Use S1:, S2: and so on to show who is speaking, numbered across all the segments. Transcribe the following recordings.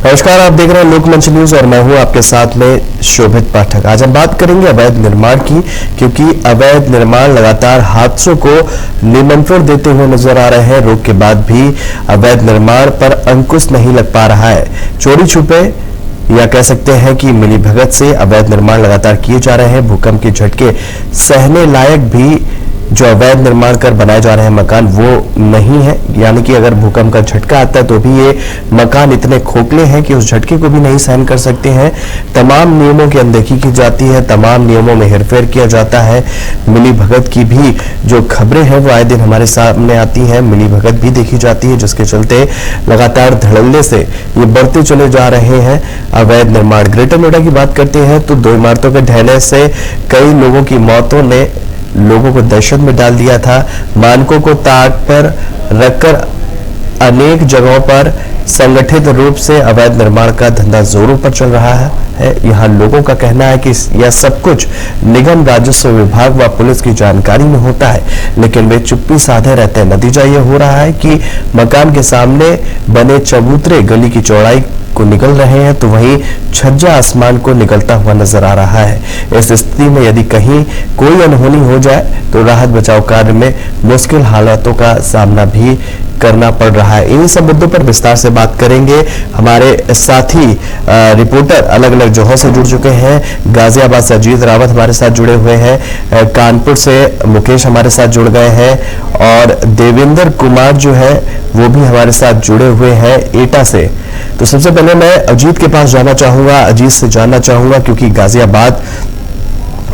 S1: नमस्कार, आप देख रहे हैं लोकमंच न्यूज और मैं हूं आपके साथ में शोभित पाठक। आज हम बात करेंगे अवैध निर्माण की, क्योंकि अवैध निर्माण लगातार हादसों को निमंत्रण देते हुए नजर आ रहे हैं। रोक के बाद भी अवैध निर्माण पर अंकुश नहीं लग पा रहा है। चोरी छुपे या कह सकते हैं कि मिलीभगत से अवैध निर्माण लगातार किए जा रहे हैं। भूकंप के झटके सहने लायक भी जो अवैध निर्माण कर बनाए जा रहे हैं मकान वो नहीं है, यानी कि अगर भूकंप का झटका आता है तो भी ये मकान इतने खोखले हैं कि उस झटके को भी नहीं सहन कर सकते हैं। तमाम नियमों की अनदेखी की जाती है, तमाम नियमों में हेरफेर किया जाता है। मिलीभगत की भी जो खबरें हैं वो आए दिन हमारे सामने आती हैं, मिलीभगत भी देखी जाती है, जिसके चलते लगातार धड़ल्ले से ये बढ़ते चले जा रहे हैं अवैध निर्माण। ग्रेटर नोएडा की बात करते हैं तो 2 इमारतों के ढहने से कई लोगों की मौतों ने लोगों को दहशत में डाल दिया था। मानकों को ताक पर रखकर अनेक जगहों पर संगठित रूप से अवैध निर्माण का धंधा जोरों पर चल रहा है। यहाँ लोगों का कहना है कि यह सब कुछ निगम राजस्व विभाग व पुलिस की जानकारी में होता है, लेकिन वे चुप्पी साधे रहते हैं। नतीजा यह हो रहा है कि मकान के सामने बने चबूतरे गली की चौड़ाई को निकल रहे हैं, तो वहीं छज्जा आसमान को निकलता हुआ नजर आ रहा है। इस स्थिति में यदि कहीं कोई अनहोनी हो जाए तो राहत बचाव कार्य में मुश्किल हालातों का सामना भी करना पड़ रहा है। इन सब मुद्दों पर विस्तार से बात करेंगे। हमारे साथी रिपोर्टर अलग अलग जगहों से जुड़ चुके हैं। गाजियाबाद से अजीत रावत हमारे साथ जुड़े हुए हैं, कानपुर से मुकेश हमारे साथ जुड़ गए हैं और देवेंद्र कुमार जो है वो भी हमारे साथ जुड़े हुए हैं एटा से। तो सबसे पहले मैं अजीत के पास जाना चाहूंगा, अजीत से जानना चाहूंगा क्योंकि गाजियाबाद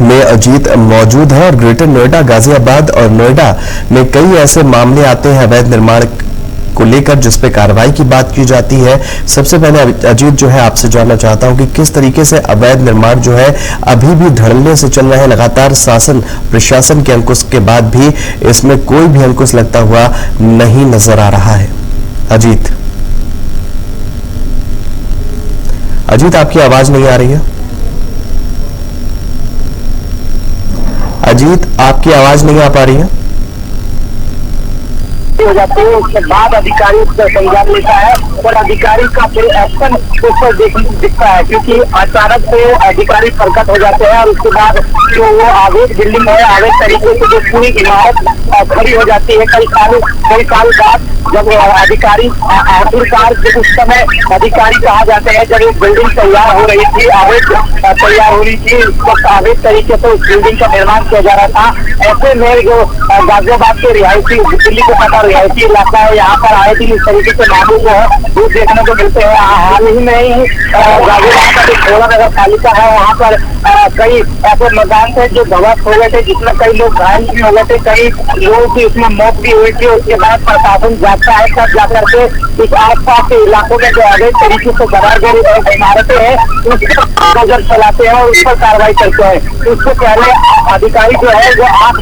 S1: में अजीत मौजूद है और ग्रेटर नोएडा, गाजियाबाद और नोएडा में कई ऐसे मामले आते हैं अवैध निर्माण को लेकर जिस पे कार्रवाई की बात की जाती है। सबसे पहले अजीत जो है आपसे जानना चाहता हूं कि किस तरीके से अवैध निर्माण जो है अभी भी धड़ल्ले से चल रहे हैं। लगातार शासन प्रशासन के अंकुश के बाद भी इसमें कोई भी अंकुश लगता हुआ नहीं नजर आ रहा है। अजीत आपकी आवाज नहीं आ रही है। अजीत आपकी आवाज नहीं आ पा रही है।
S2: हो जाते हैं, उसके बाद अधिकारी उसका संज्ञान लेता है और अधिकारी का फिर एक्शन उस पर दिखता है, क्योंकि अचानक से अधिकारी प्रकट हो जाते हैं और उसके बाद जो वो अवैध बिल्डिंग है, अवैध तरीके से जो पूरी इमारत खड़ी हो जाती है कई साल बाद जब अधिकारी आखिरकार उस समय अधिकारी कहा जाते हैं जब एक बिल्डिंग तैयार हो रही थी, अवैध तैयार हो रही थी, उस वक्त अवैध तरीके से उस बिल्डिंग का निर्माण किया जा रहा था। ऐसे में जो गाजियाबाद के रिहायशी दिल्ली को पता रिहायशी इलाका है, यहाँ पर आए दिन इस तरीके से मामले जो है वो देखने को मिलते हैं। हाल ही में ही गाजियाबाद का जो थोड़ा नगर पालिका है वहाँ पर कई ऐसे मैदान थे जो ध्वस्त हो गए थे, जिसमें कई लोग घायल भी हो गए थे, कई लोगों की उसमें मौत भी हुई थी। उसके बाद प्रशासन जाता है तब जाकर के इस आसपास के इलाकों में जो अवैध तरीके से बनाई गई इमारतें हैं उस पर नजर चलाते हैं और उस पर कार्रवाई करते हैं। उससे पहले अधिकारी जो है वो आंख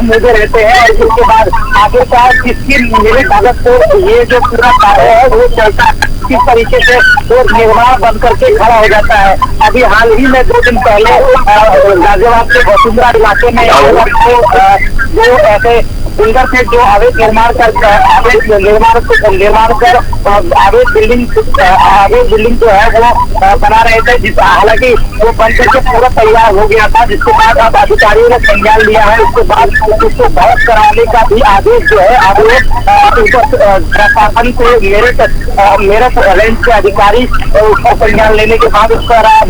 S2: मूंदे रहते हैं और उसके बाद आखिरकार किसकी मेरे कागज को ये जो पूरा कार्य है वो चलता है, किस तरीके से वो निर्माण बन करके खड़ा हो जाता है। अभी हाल ही में 2 दिन पहले गाजियाबाद के वसुंधरा इलाके में वो ऐसे बिल्डर थे जो अवैध निर्माण कर अवैध बिल्डिंग जो है वो बना रहे थे, जिस हालांकि वो बनकर के पूरा तैयार हो गया था, जिसके बाद अब अधिकारियों ने संज्ञान लिया है। उसके बाद उसको ध्वस्त कराने का भी आदेश जो है प्रशासन को मेरठ रेंज के अधिकारी उसका संज्ञान लेने के बाद उस पर अब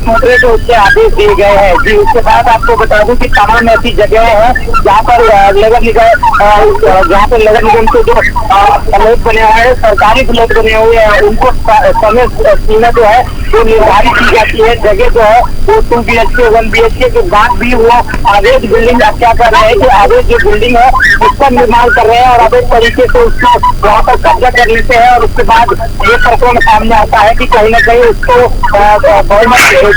S2: दूसरे जो उसके आदेश दिए गए हैं। जी, उसके बाद आपको बता दूं कि तमाम ऐसी जगह है जहाँ पर नगर निगम के जो फ्लैट बने हुए हैं, सरकारी फ्लैट बने हुए हैं, उनको समय सीमा जो है वो निर्धारित की जाती है। जगह जो है वो 2 BHK 1 BHK के बाद भी वो अवैध बिल्डिंग क्या कर रहे हैं कि अवैध जो बिल्डिंग है उसका निर्माण कर रहे हैं और अवैध तरीके से उसको वहाँ पर कब्जा कर लेते हैं। और उसके बाद ये प्रकरण सामने आता है कि कहीं ना कहीं उसको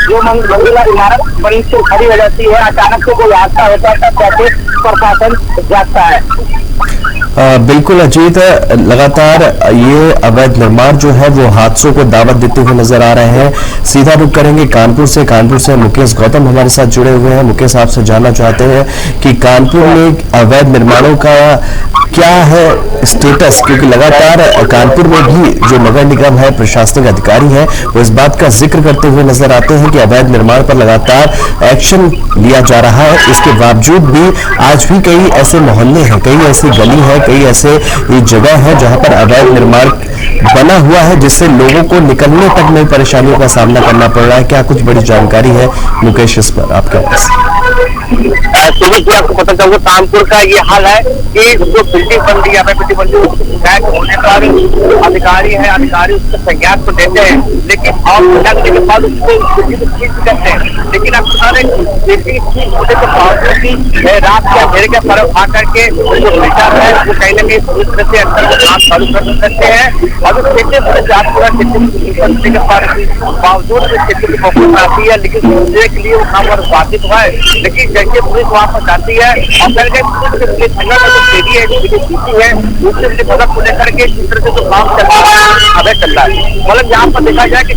S2: जो मंजिला इमारत बनी से खड़ी हो जाती है, अचानक से कोई हादसा होता है तब जाके प्रशासन जागता है।
S1: बिल्कुल अजीत, लगातार ये अवैध निर्माण जो है वो हादसों को दावत देते हुए नजर आ रहे हैं। सीधा रुख करेंगे कानपुर से मुकेश गौतम हमारे साथ जुड़े हुए हैं। मुकेश, आपसे जानना चाहते हैं कि कानपुर में अवैध निर्माणों का क्या है स्टेटस, क्योंकि लगातार कानपुर में भी जो नगर निगम है, प्रशासनिक अधिकारी हैं, वो इस बात का जिक्र करते हुए नजर आते हैं कि अवैध निर्माण पर लगातार एक्शन लिया जा रहा है। इसके बावजूद भी आज भी कई ऐसे मोहल्ले हैं, कई ऐसी गली है, कई ऐसे जगह है जहां पर अवैध निर्माण बना हुआ है, जिससे लोगों को निकलने तक में परेशानियों का सामना करना पड़ रहा है। क्या कुछ बड़ी जानकारी है मुकेश इस पर आपके पास?
S2: आपको पता चला कानपुर का ये हाल है कि जो बिल्डिंग बन रही है, बिल्डिंग बन रही है, उसको शिकायत होने पर अधिकारी उसको संज्ञान को देते हैं, लेकिन और लगने के बाद उसको बिल्डिंग को ठीक करते हैं। लेकिन अब सारे बिल्डिंग ठीक होने के बावजूद भी रात के अंधेरे के फर्क आ करके जो बिल्डर है वो कहीं ना कहीं पूरी तरह से अंदर काम चालू कर सकते हैं। और बावजूद खेती की मौकूफ आती है, लेकिन दूसरे के लिए वो काम और बाधित हुआ है। लेकिन जैसे पुलिस वहां पर जाती है और उससे मदद को लेकर के जिस तरह से जो काम चल रहा है, अवैध चल रहा है, मतलब यहाँ पर देखा जाए कि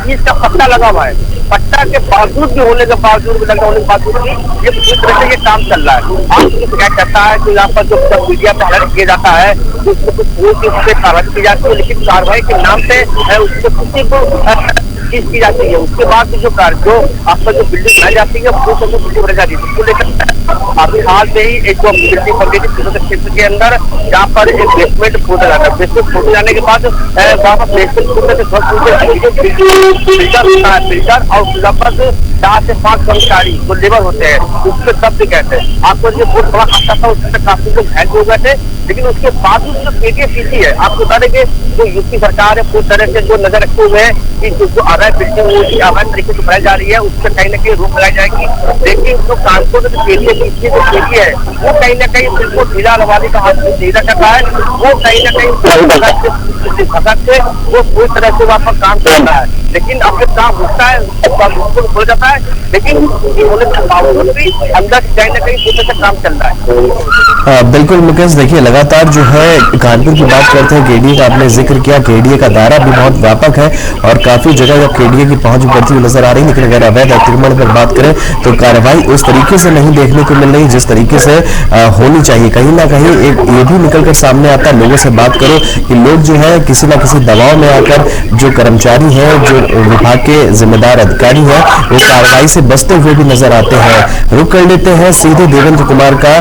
S2: चीज का पट्टा लगा हुआ है, पट्टा के बावजूद भी होने के बावजूद भी लगा होने के बावजूद भी ये पूरी तरह से ये काम चल रहा है। आप शिकायत करता है कि यहाँ पर जो मीडिया पर अलर्ट किया जाता है उसको कुछ कार्रवाई की जाती है, लेकिन कार्रवाई के नाम से उसको किसी को चीज की जाती है। उसके बाद भी जो आपका जो बिल्डिंग बनाई जाती है वो बिल्डिंग बनाई जाती है, उसको लेकर अभी हाल से ही एक जो बिल्डिंग बन गई थी क्षेत्र के अंदर, जहाँ पर एक बेसमेंट खोदा जाता है। बेसमेंट खोदे जाने के बाद वहाँ पर बेसमेंट खोदने से फिल्टर और लगभग 4 से 5 कर्मचारी जो लेबर होते हैं उसके शब्द कहते हैं। आपको जो बहुत बड़ा हादसा था उसमें काफी लोग घायल हो गए थे, लेकिन उसके बावजूद जो पीटी है, आपको बता दें कि जो यूपी सरकार है पूरी तरह से जो नजर रखे हुए है कि जो अवैध बिल्डिंग अवैध तरीके से बनाई जा रही है उससे कहीं ना कहीं रोक लगाई जाएगी। लेकिन जो कानपुर में पेटी है वो कहीं ना कहीं बिल्कुल ढीला रवाली का हाथ ढीला कर रहा है, वो कहीं ना कहीं से वो पूरी तरह से वहाँ पर काम कर रहा है। लेकिन अब जब काम होता है बिल्कुल हो जाता है, लेकिन होने के बावजूद भी अंदर कहीं ना कहीं पूरी तरह से काम चल रहा है।
S1: बिल्कुल मुकेश, देखिए लगातार जो है कानपुर की बात करते हैं, केडीए का आपने जिक्र किया, केडीए का दायरा भी बहुत व्यापक है और काफी जगह जब केडीए की पहुंच बढ़ती हुई नजर आ रही है। लेकिन अगर अवैध अतिक्रमण पर बात करें तो कार्रवाई उस तरीके से नहीं देखने को मिल रही जिस तरीके से होनी चाहिए। कहीं ना कहीं एक ये भी निकलकर सामने आता है, लोगों से बात करो कि लोग जो है किसी ना किसी दबाव में आकर जो कर्मचारी है, जो विभाग के जिम्मेदार अधिकारी है, वो कार्रवाई से बचते हुए भी नजर आते हैं। रुक कर लेते हैं सीधे देवेंद्र कुमार का,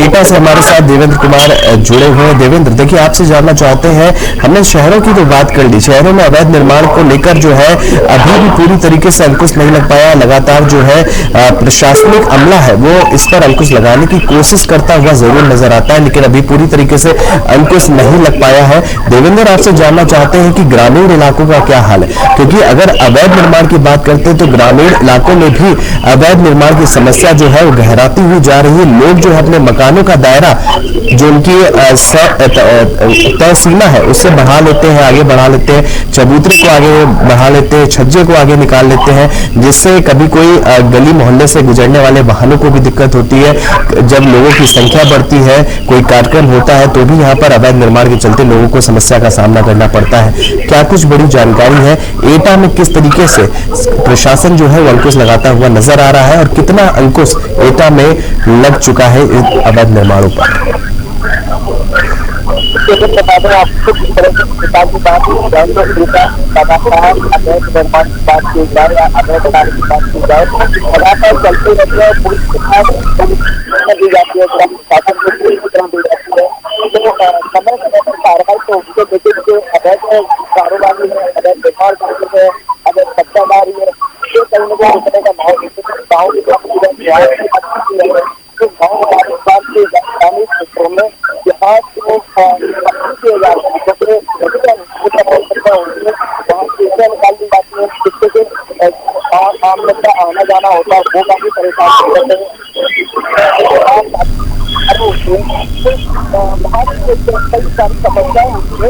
S1: एटा से हमारे साथ देवेंद्र कुमार जुड़े हुए हैं। देवेंद्र, देखिए आपसे जानना चाहते हैं, हमने शहरों की तो बात कर ली, शहरों में अवैध निर्माण को लेकर जो है अभी भी पूरी तरीके से अंकुश नहीं लग पाया। लगातार जो है प्रशासनिक अमला है वो इस पर अंकुश लगाने की कोशिश करता हुआ जरूर नजर आता है, लेकिन अभी पूरी तरीके से अंकुश नहीं लग पाया है। देवेंद्र, आपसे जानना चाहते हैं कि ग्रामीण इलाकों का क्या हाल है, क्योंकि अगर अवैध निर्माण की बात करते हैं तो ग्रामीण इलाकों में भी अवैध निर्माण की समस्या जो है वो गहराती हुई जा रही है। लोग जो है अपने मकानों का दायरा जो उनकी तय सीमा है उससे बढ़ा लेते हैं, आगे बढ़ा लेते हैं, चबूतरे को आगे बढ़ा लेते हैं, छज्जे को आगे निकाल लेते हैं, जिससे कभी कोई गली मोहल्ले से गुजरने वाले वाहनों को भी दिक्कत होती है। जब लोगों की संख्या बढ़ती है, कोई कार्यक्रम होता है, तो भी यहाँ पर अवैध निर्माण के चलते लोगों को समस्या का सामना करना पड़ता है। क्या कुछ बड़ी जानकारी है एटा में किस तरीके से प्रशासन जो है वो अंकुश लगाता हुआ नजर आ रहा है और कितना अंकुश एटा में लग चुका है अवैध निर्माणों पर?
S2: बता दें आपको किस तरह से किताब की बात लगातार अवैध निर्माण की बात की जाए या अवैध कार्य की बात की जाए, लगातार चलते रहते हैं। पुलिस के साथ दी जाती है, शासन को पूरी तरह दी जाती है, तो समय समय पर कार्रवाई तो उसको देखे जो अवैध कारोबारी है, अवैध निर्माण करते हैं, अवैध कब्जादारी है, ये कहीं न कहीं रुकने का माहौल गाँव की बात की ग्रामीण क्षेत्रों में यहाँ जो किए जा रहे हैं वहाँ से निकाल दी जाती है, जिससे कि आम लोग का आना जाना होता है वो काफी परेशान करते हैं। कई सारी समस्याएं होती है,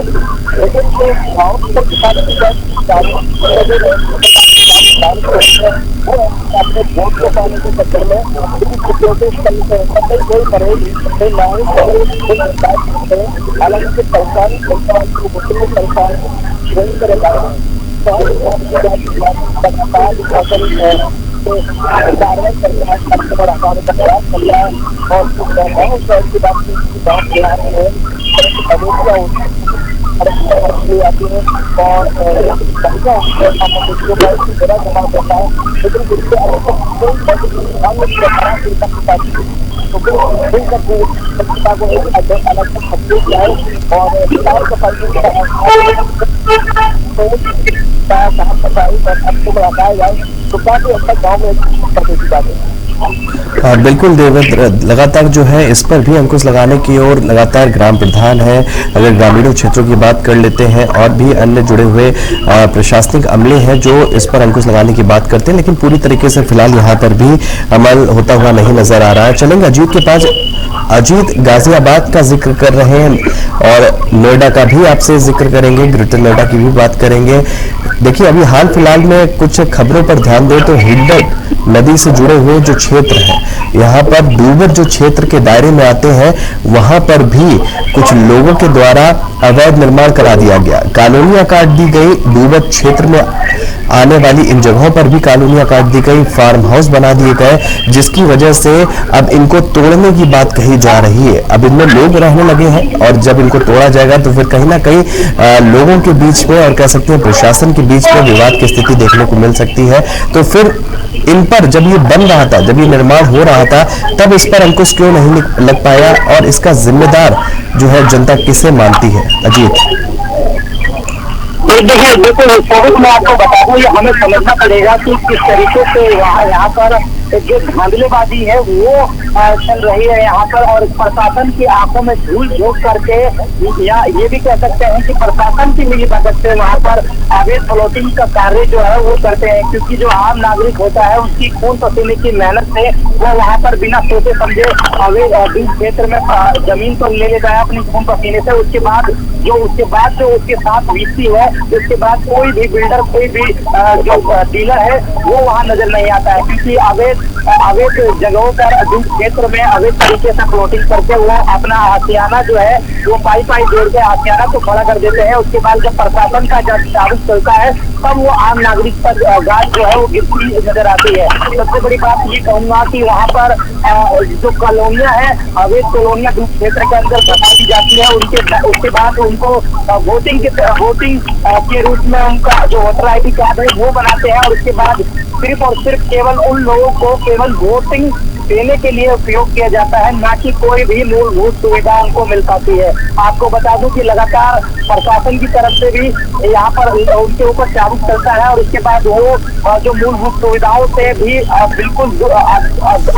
S2: लेकिन जो गाँव तक वो अपने वोट को पाने के चक्कर में कोई करेगी हालांकि सरकारी वही करेगा। पे कार्रवाई करके कस्टमर हटाने का प्रयास कर रहा है। और शहर की बात आती है आती है और जमा करता है, लेकिन और साफ सफाई हटाया जाए तो काफी अच्छा गाँव में बात है।
S1: बिल्कुल देवेंद्र, लगातार जो है इस पर भी अंकुश लगाने की ओर लगातार ग्राम प्रधान है। अगर ग्रामीण क्षेत्रों की बात कर लेते हैं और भी अन्य जुड़े हुए प्रशासनिक अमले हैं जो इस पर अंकुश लगाने की बात करते हैं, लेकिन पूरी तरीके से फिलहाल यहाँ पर भी अमल होता हुआ नहीं नजर आ रहा है। चलेंगे अजीत के पास। अजीत, गाजियाबाद का जिक्र कर रहे हैं और नोएडा का भी आपसे जिक्र करेंगे, ग्रेटर नोएडा की भी बात करेंगे। देखिए, अभी हाल फिलहाल में कुछ खबरों पर ध्यान दें तो हिंडन नदी से जुड़े हुए जो क्षेत्र है, यहाँ पर डूबत जो क्षेत्र के दायरे में आते हैं, वहां पर भी कुछ लोगों के द्वारा अवैध निर्माण करा दिया गया। कॉलोनियां काट दी गई, डूबत क्षेत्र में आने वाली इन जगहों पर भी कॉलोनियां काट दी गई, फार्म हाउस बना दिए गए, जिसकी वजह से अब इनको तोड़ने की बात कही जा रही है। अब इनमें लोग रहने लगे हैं और जब इनको तोड़ा जाएगा तो फिर कहीं ना कहीं लोगों के बीच में और कह सकते हैं प्रशासन के बीच में विवाद की स्थिति देखने को मिल सकती है। तो फिर इन पर जब ये बन रहा था, जब ये निर्माण हो रहा था, तब इस पर अंकुश क्यों नहीं लग पाया और इसका जिम्मेदार जो है जनता किसे मानती है? अजीत,
S2: देखिए, बिल्कुल स्वरूप मैं आपको बता दूं, ये हमें समझना पड़ेगा कि किस तरीके से यहाँ पर जो धांधलेबाजी है वो चल रही है यहाँ पर, और प्रशासन की आंखों में धूल झोंक करके, या ये भी कह सकते हैं कि प्रशासन की मिली भगत से वहाँ पर अवैध प्लॉटिंग का कार्य जो है वो करते हैं। क्योंकि जो आम नागरिक होता है उसकी खून पसीने की मेहनत से वो वहाँ पर बिना सोचे समझे अवैध क्षेत्र में जमीन तो ले लेता है अपनी खून पसीने से। उसके बाद जो उसके साथ बीतती है, उसके बाद कोई भी बिल्डर, कोई भी जो डीलर है वो वहाँ नजर नहीं आता है। क्योंकि अवैध जगहों पर क्षेत्र में अवैध तरीके से प्लॉटिंग करके वो अपना आशियाना जो है वो पाई जोड़ के आशियाना को खड़ा कर देते हैं। उसके बाद जब प्रशासन का जब चालू चलता है तब वो आम नागरिक पर गाज जो है वो गिरती नजर आती है। सबसे बड़ी बात ये कहूंगा कि वहाँ पर जो कॉलोनियां है, अवैध कॉलोनियां क्षेत्र के अंदर बना दी जाती है। उसके बाद उनको वोटिंग के रूप में उनका जो वोटर ID कार्ड है वो बनाते हैं, और उसके बाद सिर्फ और सिर्फ केवल उन लोगों को केवल वोटिंग देने के लिए उपयोग किया जाता है, ना कि कोई भी मूलभूत सुविधा उनको मिल पाती है। आपको बता दूं कि लगातार प्रशासन की तरफ से भी यहाँ पर उनके ऊपर चाबुक चलता है, और उसके बाद वो जो मूलभूत सुविधाओं से भी बिल्कुल दुरुस्त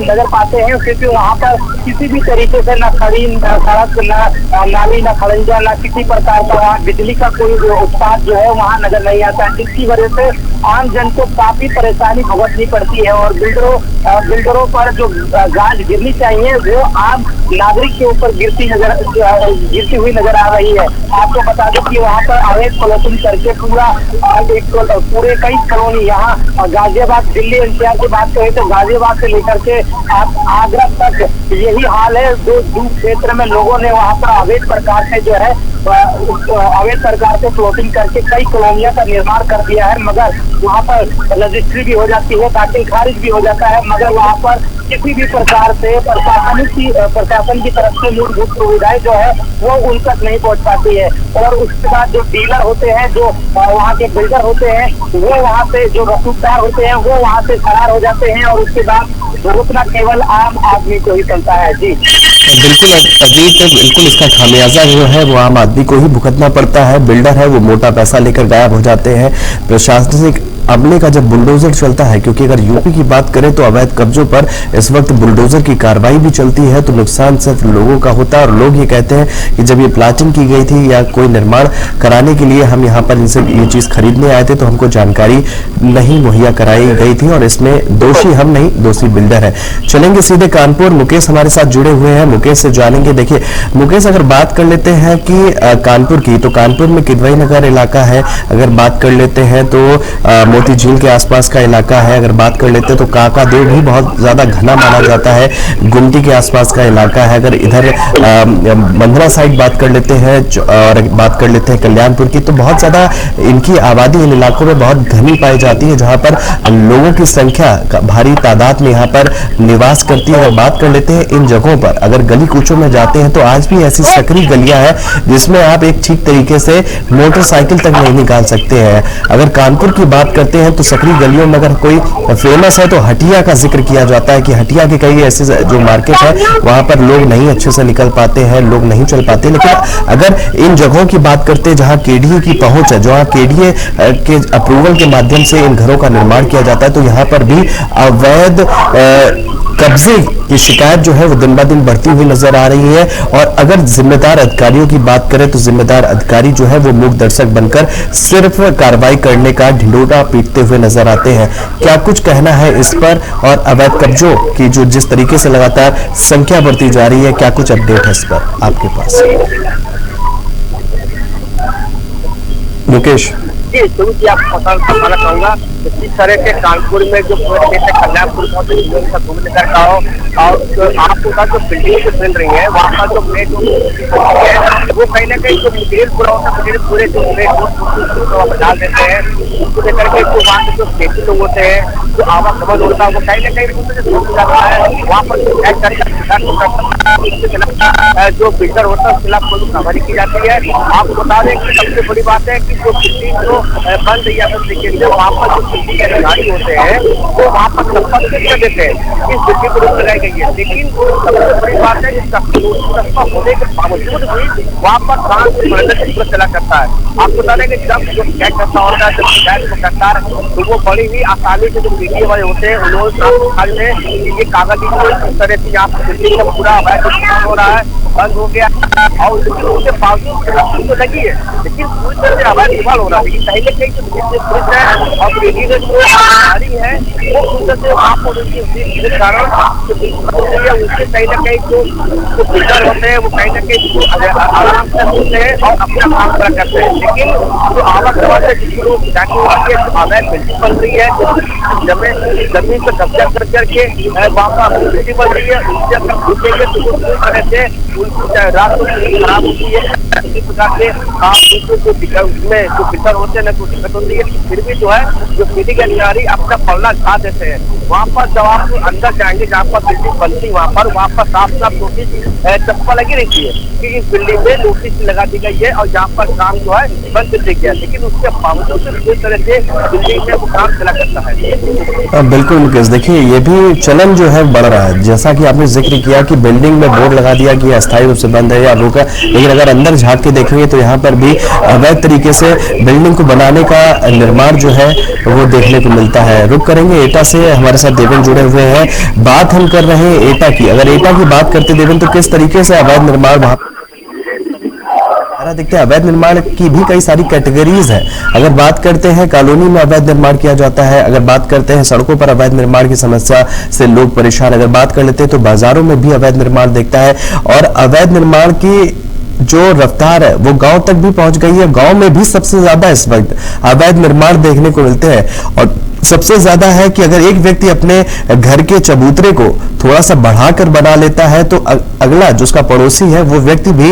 S2: नजर पाते हैं। क्योंकि वहाँ पर किसी भी तरीके से न खड़ी सड़क, न नाली, न खड़ंजा, न किसी प्रकार का वहाँ बिजली का कोई उत्पाद जो है वहाँ नजर नहीं आता है, जिसकी वजह से आम जन को काफी परेशानी भुगतनी पड़ती है। और बिल्डरों पर जो गाज गिरनी चाहिए वो आम नागरिक के ऊपर गिरती हुई नजर आ रही है। आपको बता दें कि वहाँ पर अवैध प्लॉटिंग करके पूरे कई कॉलोनी, यहाँ गाजियाबाद, दिल्ली NCR की बात करें तो गाजियाबाद से लेकर के आगरा तक यही हाल है। जो क्षेत्र में लोगों ने वहाँ पर अवैध प्रकार से जो है प्लॉटिंग करके कई कॉलोनियों का निर्माण कर दिया है, मगर वहाँ पर रजिस्ट्री भी हो जाती है, दाखिल खारिज भी हो जाता है, मगर वहाँ पर किसी भी प्रकार से प्रशासन की तरफ से मूलभूत सुविधाएं जो है वो उन तक नहीं पहुँच पाती है। और उसके बाद जो डीलर होते हैं, जो वहाँ के बिल्डर होते हैं, वो वहाँ से जो रसूखदार होते हैं वो वहाँ से फरार हो जाते हैं, और उसके बाद भुगतना केवल आम आदमी को ही चलता है। जी
S1: बिल्कुल अजीत, बिल्कुल इसका खामियाजा जो है वो आम आदमी को ही भुगतना पड़ता है। बिल्डर है वो मोटा पैसा लेकर गायब हो जाते हैं। प्रशासनिक अमले का जब बुलडोजर चलता है, क्योंकि अगर यूपी की बात करें तो अवैध कब्जों पर इस वक्त बुलडोजर की कार्रवाई भी चलती है, तो नुकसान सिर्फ लोगों का होता है। और लोग ये कहते हैं कि जब ये प्लाटिंग की गई थी या कोई निर्माण कराने के लिए हम यहाँ पर इनसे ये चीज खरीदने आए थे तो हमको जानकारी नहीं मुहैया कराई गई थी, और इसमें दोषी हम नहीं, दोषी बिल्डर है। चलेंगे सीधे कानपुर, मुकेश हमारे साथ जुड़े हुए हैं, मुकेश से जानेंगे। देखिए मुकेश, अगर बात कर लेते हैं कि कानपुर की, तो कानपुर में किदवई नगर इलाका है। अगर बात कर लेते हैं तो मोती झील के आसपास का इलाका है। अगर बात कर लेते हैं तो काकादेव भी बहुत ज्यादा घना माना जाता है, गुमटी के आसपास का इलाका है। अगर इधर मंदरा साइड बात कर लेते हैं और बात कर लेते हैं कल्याणपुर की, तो बहुत ज्यादा इनकी आबादी इन इलाकों में बहुत घनी पाई जाती है, जहां पर लोगों की संख्या भारी तादाद में यहाँ पर निवास करती है। अगर बात कर लेते हैं इन जगहों पर, अगर गली कूचों में जाते हैं तो आज भी ऐसी सकरी गलियां हैं जिसमें आप एक ठीक तरीके से मोटरसाइकिल तक नहीं निकाल सकते हैं। अगर कानपुर की बात करते हैं तो सकरी गलियों में अगर कोई फेमस है तो हटिया का जिक्र किया जाता है कि हटिया के कई ऐसे जो मार्केट है वहां पर लोग नहीं अच्छे से निकल पाते हैं, लोग नहीं चल पाते। लेकिन अगर इन जगहों की बात करते हैं जहां केडीए की पहुंच है, जहां केडीए के अप्रूवल के माध्यम से इन घरों का निर्माण किया जाता है, तो यहाँ पर भी अवैध कब्जे की शिकायत जो है वो दिन ब दिन बढ़ती हुई नजर आ रही है। और अगर जिम्मेदार अधिकारियों की बात करें तो जिम्मेदार अधिकारी जो है वो मूक दर्शक बनकर सिर्फ कार्रवाई करने का ढिंढोरा पीटते हुए नजर आते हैं। क्या कुछ कहना है इस पर, और अवैध कब्जों की जो जिस तरीके से लगातार संख्या बढ़ती जा रही है, क्या कुछ अपडेट है इस पर आपके पास? मुकेश
S2: जी, शुरू की आपको बताना चाहूंगा जिस तरह से कानपुर में जो कल्याणपुर घूमने का हो, और आपको जो बिल्डिंग मिल रही है वहाँ का जो प्लेट वो कहीं ना कहीं जो मटेरियल पूरा होता है, मटेरियल पूरे जो प्लेट डाल देते हैं, उसको लेकर के जो वहाँ के जो खेती लोग होते हैं, जो आवागमन होता है, वो कहीं ना कहीं जाता है। वहाँ पर जो बिल्डर होता है उसके खिलाफ कोई कार्रवाई की जाती है। आपको बता दें कि सबसे बड़ी बात है कि जो बिल्डिंग जो बन रही है वहाँ पर जो बिल्डिंग के अधिकारी होते हैं वो वहाँ पर संपर्क कर देते हैं इस बिल्डिंग को रोक लगाई गई है। लेकिन सबसे बड़ी बात है कि होने के बावजूद भी वहाँ पर काम से चला करता है। आपको बता दें कि जब जो शिकायत करता होता है, जब शिकायत को करता है तो वो बड़ी ही आसानी से जो मीडिया वाले होते हैं उन्होंने ये कागज इस तरह से यहाँ पर बिल्डिंग का पूरा हो रहा है, बंद हो गया, और उसके बावजूद तो लगी है, लेकिन पूरी तरह से अवैध निर्माण हो रहा है। कहीं ना कहीं जो पुलिस है और रेडी जो अधिकारी है वो पूरी तरह से वहाँ पर उनके कारण उनसे कहीं ना कहीं जो बिल्डर होते हैं वो कहीं ना कहीं आराम से होते हैं और अपना काम पूरा करते हैं। लेकिन जो आवागमन से जिसको अवैध बिल्डिंग बन रही है, जमीन पर कब्जा कर करके वहाँ पर बिल्डिंग बन रही है, उससे अगर घुसेंगे तो पूरी तरह से उनकी रात खराब होती है। इसी प्रकार से आप उसमें जो बिल्डर होते हैं ना तो दिक्कत होती है, फिर भी जो है जो बिल्डिंग अधिकारी अपना पल्ला झाड़ देते हैं। वहाँ पर जब आप अंदर जाएंगे जहाँ पर बिल्डिंग बनती है वहाँ पर साफ साफ नोटिस चप्पा लगी रहती है कि इस बिल्डिंग में नोटिस लगा दी गई है और जहाँ पर काम जो है बंद कर दिया गया, लेकिन उसके बावजूद पूरी तरह से बिल्डिंग में वो काम चला करता है।
S1: बिल्कुल मुकेश, देखिए ये भी चलन जो है बढ़ रहा है। जैसा कि आपने जिक्र किया कि बिल्डिंग में बोर्ड लगा दिया कि अस्थायी रूप से बंद है या रोका, लेकिन अगर अंदर झांक के देखेंगे तो यहाँ पर भी अवैध तरीके से बिल्डिंग को बनाने का निर्माण जो है वो देखने को मिलता है। रुक करेंगे एटा से, हमारे साथ देवेंद्र जुड़े हुए हैं। बात हम कर रहे हैं एटा की। अगर एटा की बात करते देवेंद्र तो किस तरीके से अवैध निर्माण वहां देखते हैं, अवैध निर्माण की भी कई सारी कैटेगरीज है। अगर बात करते हैं कॉलोनी में अवैध निर्माण किया जाता है, अगर बात करते हैं सड़कों पर अवैध निर्माण की समस्या से लोग परेशान, अगर बात कर लेते हैं तो बाजारों में भी अवैध निर्माण देखता है। और अवैध निर्माण की जो रफ्तार है वो गांव तक भी पहुंच गई है। गांव में भी सबसे ज्यादा इस वक्त अवैध निर्माण देखने को मिलते हैं। और सबसे ज्यादा है कि अगर एक व्यक्ति अपने घर के चबूतरे को थोड़ा सा बढ़ाकर बना लेता है तो अगला जो उसका पड़ोसी है वो व्यक्ति भी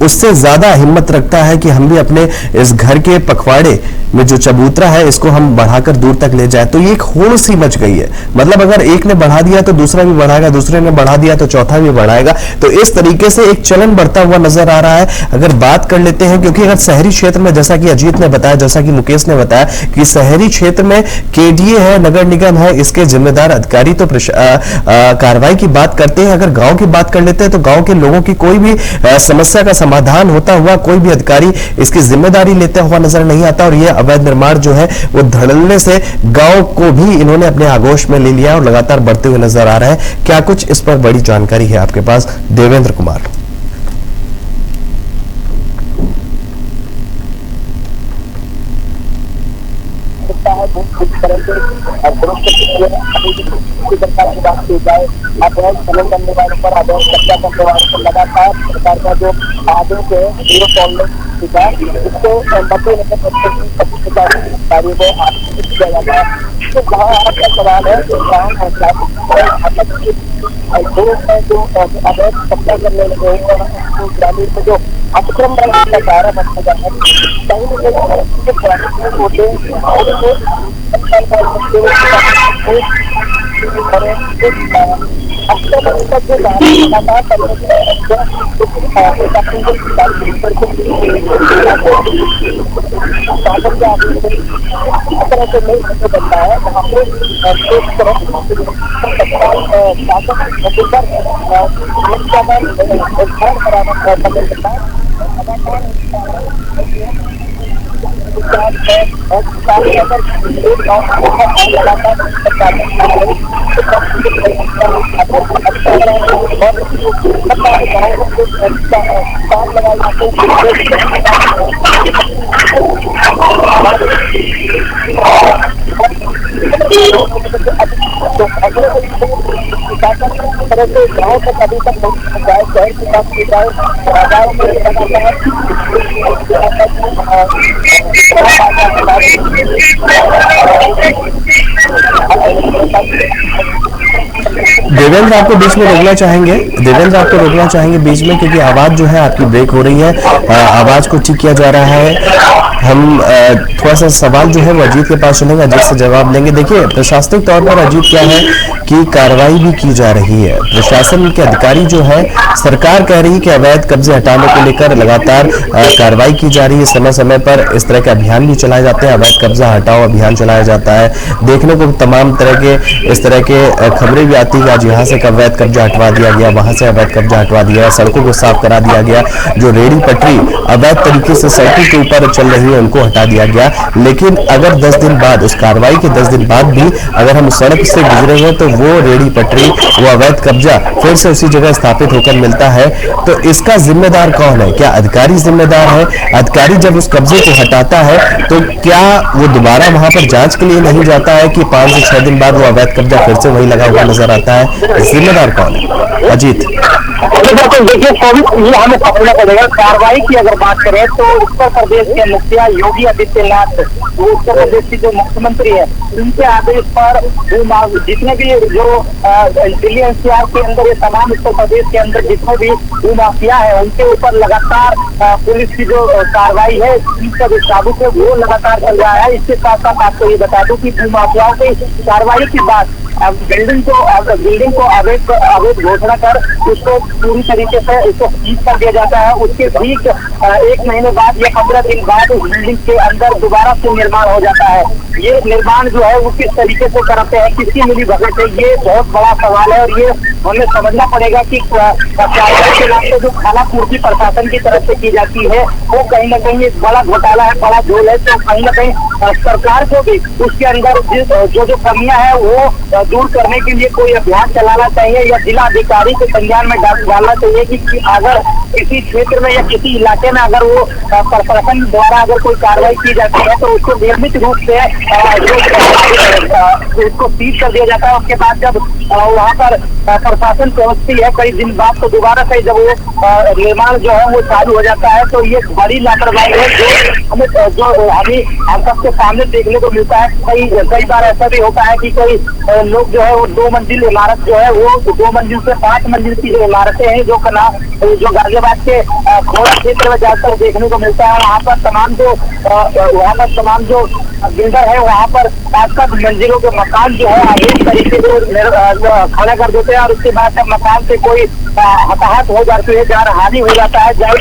S1: उससे ज्यादा हिम्मत रखता है कि हम भी अपने इस घर के पखवाड़े में जो चबूतरा है इसको हम बढ़ाकर दूर तक ले जाए। तो ये एक होड़ सी मच गई है। मतलब अगर एक ने बढ़ा दिया तो दूसरा भी बढ़ाएगा, दूसरे ने बढ़ा दिया तो चौथा भी बढ़ाएगा। तो इस तरीके से एक चलन बढ़ता हुआ नजर आ रहा है। अगर बात कर लेते हैं, क्योंकि अगर शहरी क्षेत्र में जैसा कि अजीत ने बताया, जैसा कि मुकेश ने बताया कि शहरी क्षेत्र में केडीए है, नगर निगम है, इसके जिम्मेदार अधिकारी तो कार्रवाई की बात करते हैं। अगर गांव की बात कर लेते हैं तो गांव के लोगों की कोई भी समस्या का समाधान होता हुआ कोई भी अधिकारी इसकी जिम्मेदारी लेता हुआ नजर नहीं आता। और यह अवैध निर्माण जो है वो धड़ल्ले से गांव को भी इन्होंने अपने आगोश में ले लिया और लगातार बढ़ते हुए नजर आ रहा है। क्या कुछ इस पर बड़ी जानकारी है आपके पास, देवेंद्र कुमार?
S2: सरकार की बात की जाए, अवैध खनन करने वालों पर, अवैध कब्जा करने वालों पर लगातार सरकार का जो आदेश है लग चुका है, इसको 90-95% कार्यों को आरक्षित किया जाता है। तो वहाँ आपका सवाल है जो अवैध कब्जा करने लगे हैं और ग्रामीण में जो अतिक्रम का कारण बनता जाता है, कहीं तरह से नहीं बनता है वहाँ पे एक तरफ तरह से गाँव तक अभी तक नहीं पहुँचाए, शहर की बात की जाए गाँव में
S1: देवेंद्र आपको बीच में रोकना चाहेंगे, देवेंद्र आपको रोकना चाहेंगे बीच में, क्योंकि आवाज जो है आपकी ब्रेक हो रही है। आवाज को ठीक किया जा रहा है। हम थोड़ा सा सवाल जो है वो अजीत के पास सुनेंगे, अजीत से जवाब लेंगे। देखिए, प्रशासनिक तौर पर अजीत क्या है कि कार्रवाई भी की जा रही है। प्रशासन के अधिकारी जो है, सरकार कह रही है कि अवैध कब्जे हटाने को लेकर लगातार कार्रवाई की जा रही है। समय समय पर इस तरह के अभियान भी चलाए जाते हैं, अवैध कब्जा हटाओ अभियान चलाया जाता है। देखने को तमाम तरह के इस तरह के खबरें भी आती है, आज यहाँ से अवैध कब्जा हटवा दिया गया, वहां से अवैध कब्जा हटवा दिया, सड़कों को साफ करा दिया गया, जो रेडी पटरी अवैध तरीके से सड़कों के ऊपर चल रही है उनको हटा दिया गया। लेकिन अगर 10 दिन बाद, उस कार्रवाई के 10 दिन बाद भी अगर हम सड़क से गुजरेंगे तो वो रेडी पटरी, वो अवैध कब्जा फिर से उसी जगह स्थापित होकर मिलता है। तो इसका जिम्मेदार कौन है? क्या अधिकारी जिम्मेदार है? अधिकारी जब उस कब्जे को हटाता है तो क्या वो दोबारा वहां पर जांच के लिए नहीं जाता है कि 5 से 6 दिन बाद वो अवैध कब्जा फिर से वही लगा हुआ नजर आता है? जिम्मेदार कौन है? अजीत,
S2: देखिए, ये हमें समझना पड़ेगा। कार्रवाई की अगर बात करें तो उत्तर प्रदेश के मुखिया योगी आदित्यनाथ, वो उत्तर प्रदेश के जो मुख्यमंत्री है, उनके आदेश पर जितने भी जो दिल्ली एनसीआर के अंदर, ये तमाम उत्तर प्रदेश के अंदर जितने भी भूमाफिया है, उनके ऊपर लगातार पुलिस की जो कार्रवाई है, इसका जो काबू है वो लगातार चल रहा है। इसके साथ साथ आपको ये बता दूं कि भूमाफियाओं की कार्रवाई के बाद बिल्डिंग को अवैध घोषणा कर उसको पूरी तरीके से उसको सीज कर दिया जाता है। उसके ठीक 1 महीने बाद या 15 दिन बाद उस बिल्डिंग के अंदर दोबारा से निर्माण हो जाता है। ये निर्माण जो है वो किस तरीके से करते हैं, किसकी मिली भगत है, ये बहुत बड़ा सवाल है। और ये हमें समझना पड़ेगा कि कार्रवाई के नाम पे जो खाना पूर्ति प्रशासन की तरफ से की जाती है वो कहीं ना कहीं एक बड़ा घोटाला है, बड़ा झोल है। तो कहीं ना कहीं सरकार को भी उसके अंदर जो कमियां है वो दूर करने के लिए कोई अभियान चलाना चाहिए या जिला अधिकारी के संज्ञान में डालना चाहिए कि अगर किसी क्षेत्र में या किसी इलाके में अगर वो प्रशासन द्वारा अगर कोई कार्रवाई की जाती है तो उसको नियमित रूप से उसको सीज कर दिया जाता है। उसके बाद जब वहाँ पर प्रशासन पहुँचती है कई दिन बाद तो दोबारा से जब वो निर्माण जो है वो चालू हो जाता है, तो ये बड़ी लापरवाही है जो हम सबके सामने देखने को मिलता है। कई बार ऐसा भी होता है कि कोई लोग जो है वो 2 मंजिल इमारत जो है वो 2 मंजिल से 5 मंजिल की जो इमारतें हैं जो गाजियाबाद के खोड़ा क्षेत्र में जाकर देखने को मिलता है। वहाँ पर तमाम जो बिल्डर है वहाँ पर 5-7 मंजिलों के मकान जो है एक तरीके से खड़ा कर देते हैं और उसके बाद जब मकान से कोई हताहत हो जाती है, जान हानि हो जाता है, जान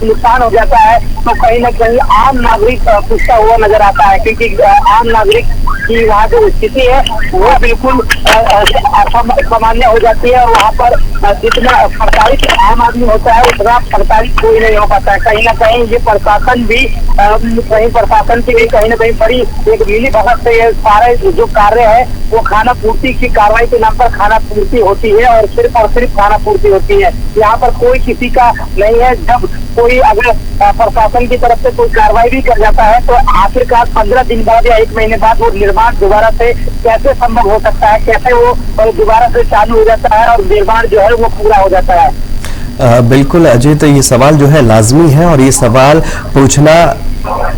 S2: नुकसान हो जाता है, तो कहीं ना कहीं आम नागरिक पूछता हुआ नजर आता है। क्योंकि आम नागरिक की वहाँ जो स्थिति है वो बिल्कुल सामान्य हो जाती है और वहाँ पर जितना प्रताड़ित आम आदमी होता है उतना प्रताड़ित कोई नहीं हो पाता है। कहीं ना कहीं ये प्रशासन भी प्रशासन की भी कहीं ना कहीं बड़ी एक मिली भगत से ये सारे जो कार्य है वो खाना पूर्ति की कार्रवाई के नाम पर खाना पूर्ति होती है और सिर्फ खाना पूर्ति होती है। यहाँ पर कोई किसी का नहीं है। जब कोई अगर प्रशासन की तरफ से कोई कार्रवाई भी कर जाता है तो आखिरकार 15 दिन बाद या 1 महीने बाद वो निर्माण दोबारा से कैसे संभव हो सकता है, कैसे वो दोबारा से चालू हो जाता है और निर्माण जो है वो पूरा हो जाता है।
S1: बिल्कुल अजय, तो ये सवाल जो है लाजमी है और ये सवाल पूछना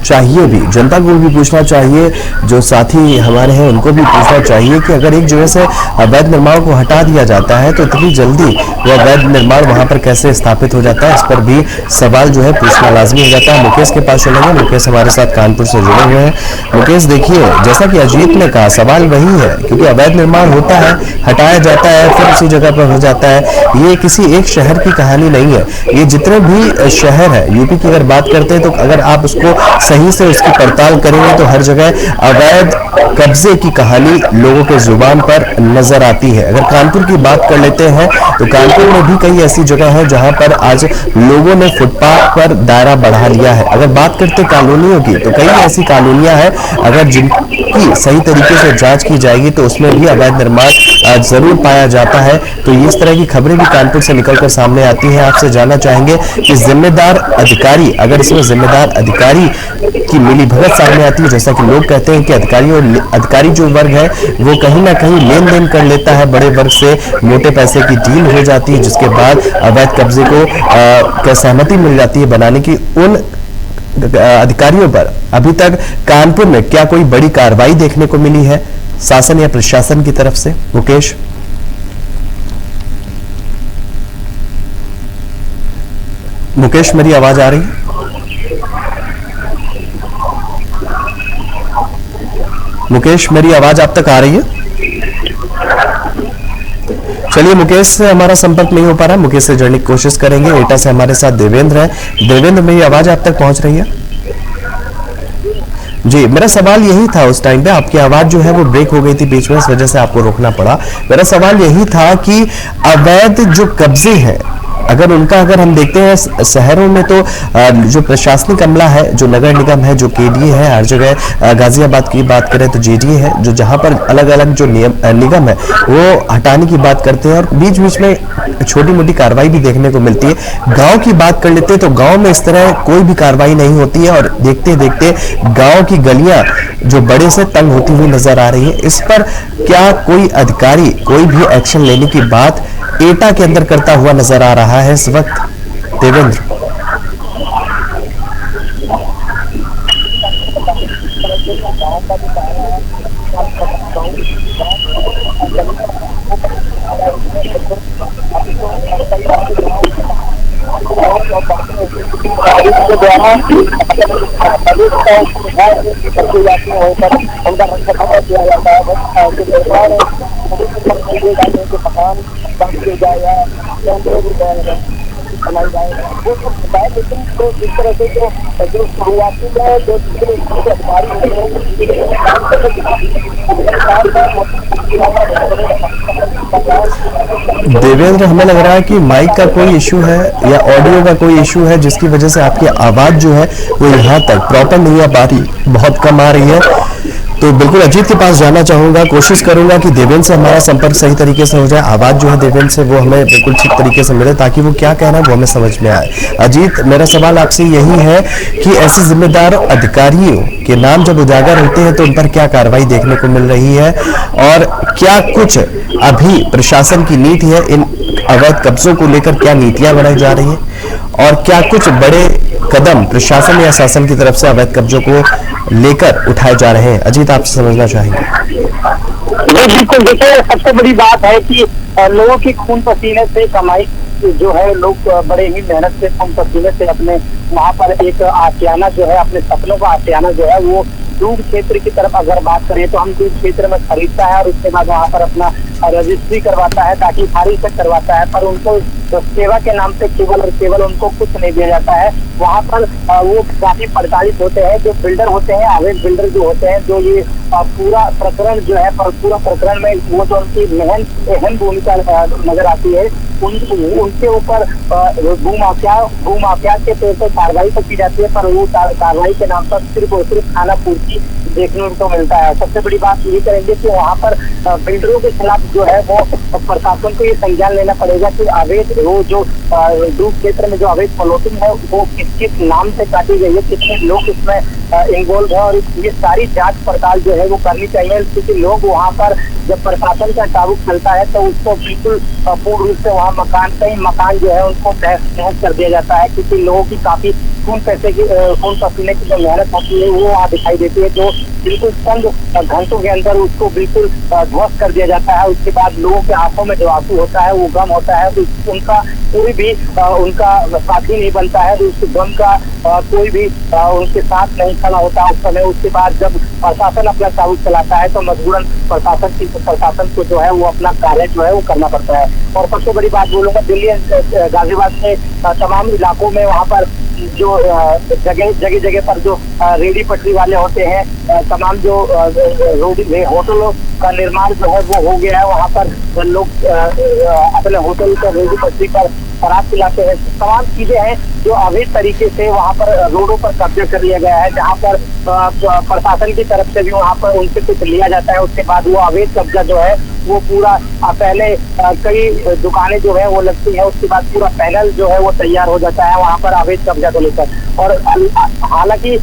S1: चाहिए भी, जनता को भी पूछना चाहिए, जो साथी हमारे हैं उनको भी पूछना चाहिए कि अगर एक जगह से अवैध निर्माण को हटा दिया जाता है तो इतनी जल्दी वो अवैध निर्माण वहां पर कैसे स्थापित हो जाता है, इस पर भी सवाल जो है पूछना लाजमी हो जाता है। मुकेश के पास चलेंगे। मुकेश हमारे साथ कानपुर से जुड़े हुए हैं। मुकेश, देखिए, जैसा कि अजीत ने कहा, सवाल वही है, क्योंकि अवैध निर्माण होता है, हटाया जाता है, फिर उसी जगह पर हो जाता है। ये किसी एक शहर की कहानी नहीं है, ये जितने भी शहर है यूपी की अगर बात करते हैं तो अगर आप उसको सही से उसकी पड़ताल करेंगे तो हर जगह अवैध कब्जे की कहानी लोगों के जुबान पर नजर आती है। अगर कानपुर की बात कर लेते हैं तो कानपुर में भी कई ऐसी जगह है जहां पर आज लोगों ने फुटपाथ पर दायरा बढ़ा लिया है। अगर बात करते कॉलोनियों की तो कई ऐसी कॉलोनियां हैं अगर जिनकी सही तरीके से जांच की जाएगी तो उसमें भी अवैध निर्माण जरूर पाया जाता है। तो इस तरह की खबरें भी कानपुर से निकलकर सामने आती हैं। आपसे जानना चाहेंगे कि जिम्मेदार अधिकारी, अगर इसमें जिम्मेदार अधिकारी की मिली भगत सामने आती है, जैसा कि लोग कहते हैं कि अधिकारी जो वर्ग है वो कहीं ना कहीं लेन देन कर लेता है बड़े वर्ग से, मोटे पैसे की डील हो जाती है, जिसके बाद अवैध कब्जे को सहमति मिल जाती है बनाने की। उन अधिकारियों पर अभी तक कानपुर में क्या कोई बड़ी कार्रवाई देखने को मिली है शासन या प्रशासन की तरफ से? मुकेश, मुकेश मेरी आवाज आ रही है? मुकेश मेरी आवाज आप तक आ रही है? चलिए, मुकेश से हमारा संपर्क नहीं हो पा रहा, मुकेश से जुड़ने की कोशिश करेंगे। एटा से हमारे साथ देवेंद्र है। देवेंद्र, मेरी आवाज आप तक पहुंच रही है? जी, मेरा सवाल यही था, उस टाइम पे आपकी आवाज जो है वो ब्रेक हो गई थी बीच में, इस वजह से आपको रोकना पड़ा। मेरा सवाल यही था कि अवैध जो कब्जे हैं अगर हम देखते हैं शहरों में तो जो प्रशासनिक अमला है, जो नगर निगम है, जो केडीए है, हर जगह गाजियाबाद की बात करें तो जेडीए है, जो जहां पर अलग अलग जो निगम है वो हटाने की बात करते हैं और बीच बीच में छोटी मोटी कार्रवाई भी देखने को मिलती है। गांव की बात कर लेते हैं तो गांव में इस तरह कोई भी कार्रवाई नहीं होती है और देखते देखते गांव की गलियां जो बड़े से तंग होती हुई नजर आ रही है। इस पर क्या कोई अधिकारी कोई भी एक्शन लेने की बात एटा के अंदर करता हुआ नजर आ रहा है इस वक्त? देवेंद्र, देवेंद्र, हमें लग रहा है कि माइक का कोई इशू है या ऑडियो का कोई इशू है जिसकी वजह से आपकी आवाज जो है वो यहाँ तक प्रॉपर नहीं आ पा रही, बहुत कम आ रही है। तो बिल्कुल अजीत के पास जाना चाहूंगा, कोशिश करूंगा कि देवेंद्र से हमारा संपर्क सही तरीके से हो जाए, आवाज जो है देवेंद्र से वो हमें बिल्कुल ठीक तरीके से मिले ताकि वो क्या कह रहा है वो हमें समझ में आए। अजीत, मेरा सवाल आपसे यही है कि ऐसे जिम्मेदार अधिकारियों के नाम जब उजागर होते हैं तो उन पर क्या कार्रवाई देखने को मिल रही है और क्या कुछ अभी प्रशासन की नीति है इन अवैध कब्जों को लेकर, क्या नीतियां बनाई जा रही है और क्या कुछ बड़े कदम प्रशासन या शासन की तरफ से अवैध कब्जों को लेकर उठाए जा रहे हैं? अजीत, आपसे समझना चाहेंगे।
S2: बिल्कुल, देखिए, सबसे बड़ी बात है कि लोगों की खून पसीने से कमाई जो है, लोग बड़े ही मेहनत से खून पसीने से अपने वहाँ पर एक आशियाना जो है, अपने सपनों का आशियाना जो है वो दूध क्षेत्र की तरफ अगर बात करें तो हम दूध क्षेत्र में खरीदता है और उसके बाद वहाँ पर अपना रजिस्ट्री करवाता है ताकि खारिज तक करवाता है, पर उनको तो सेवा के नाम पे केवल और केवल उनको कुछ नहीं दिया जाता है। वहाँ पर वो काफी प्रताड़ित होते हैं, जो बिल्डर होते हैं, अवैध बिल्डर जो होते हैं, जो ये पूरा प्रकरण जो है, पूरा प्रकरण में वो जो उनकी अहम भूमिका नजर आती है, उनके ऊपर भूमाफिया के तौर पर कार्रवाई तो की जाती है, पर वो कार्रवाई के नाम पर सिर्फ और सिर्फ खाना पूर्ति देखने को मिलता है। सबसे बड़ी बात ये करेंगे कि वहाँ पर बिल्डरों के खिलाफ जो है वो प्रशासन को ये संज्ञान लेना पड़ेगा कि अवैध वो जो डूब क्षेत्र में जो अवैध प्लॉटिंग है वो किस किस नाम से काटी गई है, कितने लोग इसमें इन्वॉल्व है, और ये सारी जांच पड़ताल जो है वो करनी चाहिए। क्योंकि लोग वहाँ पर जब प्रशासन का ताबुक चलता है तो उसको बिल्कुल पूर्ण रूप से वहाँ कई मकान जो है उनको तहस नहस कर दिया जाता है, क्योंकि लोगों की काफी खून पसीने की जो मेहनत होती है वो वहाँ दिखाई देती है, जो बिल्कुल चंद घंटों के अंदर उसको बिल्कुल ध्वस्त कर दिया जाता है। उसके बाद लोगों के आंखों में जो आंसू होता है वो गम होता है, तो उनका कोई भी उनका साथी नहीं बनता है, तो उस गम का कोई भी उनके साथ नहीं खड़ा होता उस समय। उसके बाद जब प्रशासन अपना ताबुक चलाता है तो मजबूरन प्रशासन को जो है वो अपना कार्य जो है वो करना पड़ता है। और सबसे बड़ी बात बोलूंगा, दिल्ली गाजियाबाद के तमाम इलाकों में वहाँ पर जो जगह जगह पर जो रेडी पटरी वाले होते हैं, तमाम जो होटलों का निर्माण जो है वो हो गया है। वहाँ पर लोग अपने होटल का रेडी पटरी पर शराब पिलाते हैं। तमाम चीजें हैं जो अवैध तरीके से वहाँ पर रोडों पर कब्जा कर लिया गया है, जहाँ पर प्रशासन की तरफ से भी वहाँ पर उनसे कुछ लिया जाता है। उसके बाद वो अवैध कब्जा जो है वो पूरा पहले कई दुकानें जो है वो लगती है, उसके बाद पूरा पैनल जो है वो तैयार हो जाता है वहाँ पर अवैध कब्जा को लेकर। और हालांकि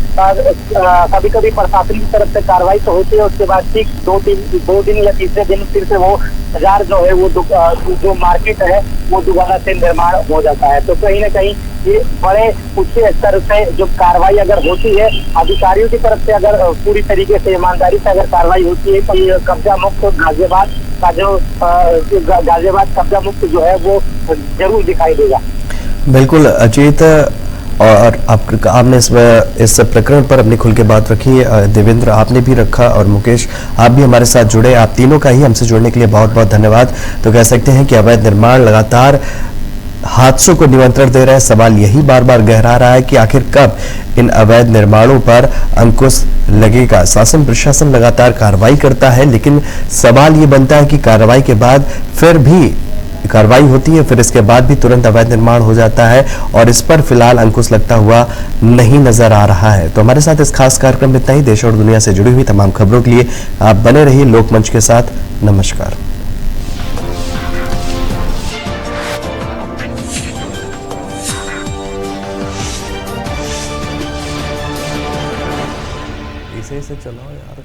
S2: कभी कभी प्रशासन की तरफ से कार्रवाई तो होती है, उसके बाद ठीक दो दिन या तीसरे दिन फिर से वो बाजार जो है वो जो मार्केट है वो दोबारा से निर्माण हो जाता है। तो कहीं ना कहीं ये बड़े उच्च स्तर से जो कार्रवाई अगर होती है अधिकारियों की तरफ से, अगर पूरी तरीके से ईमानदारी से अगर कार्रवाई होती है, तो ये कब्जा मुक्त गाजियाबाद का जो गाजियाबाद कब्जा मुक्त जो है वो जरूर दिखाई देगा।
S1: बिल्कुल अजीत, और आपने इस प्रकरण पर अपनी खुल के बात रखी। देवेंद्र आपने भी रखा, और मुकेश आप भी हमारे साथ जुड़े। आप तीनों का ही हमसे जुड़ने के लिए बहुत बहुत धन्यवाद। तो कह सकते हैं कि अवैध निर्माण लगातार हादसों को निमंत्रण दे रहा है। सवाल यही बार बार गहरा रहा है कि आखिर कब इन अवैध निर्माणों पर अंकुश लगेगा। शासन प्रशासन लगातार कार्रवाई करता है, लेकिन सवाल ये बनता है कि कार्रवाई के बाद फिर भी कार्रवाई होती है, फिर इसके बाद भी तुरंत अवैध निर्माण हो जाता है, और इस पर फिलहाल अंकुश लगता हुआ नहीं नजर आ रहा है। तो हमारे साथ इस खास कार्यक्रम में इतना ही। देश और दुनिया से जुड़ी हुई तमाम खबरों के लिए आप बने रहिए लोकमंच के साथ। नमस्कार। इसे चलाओ यार।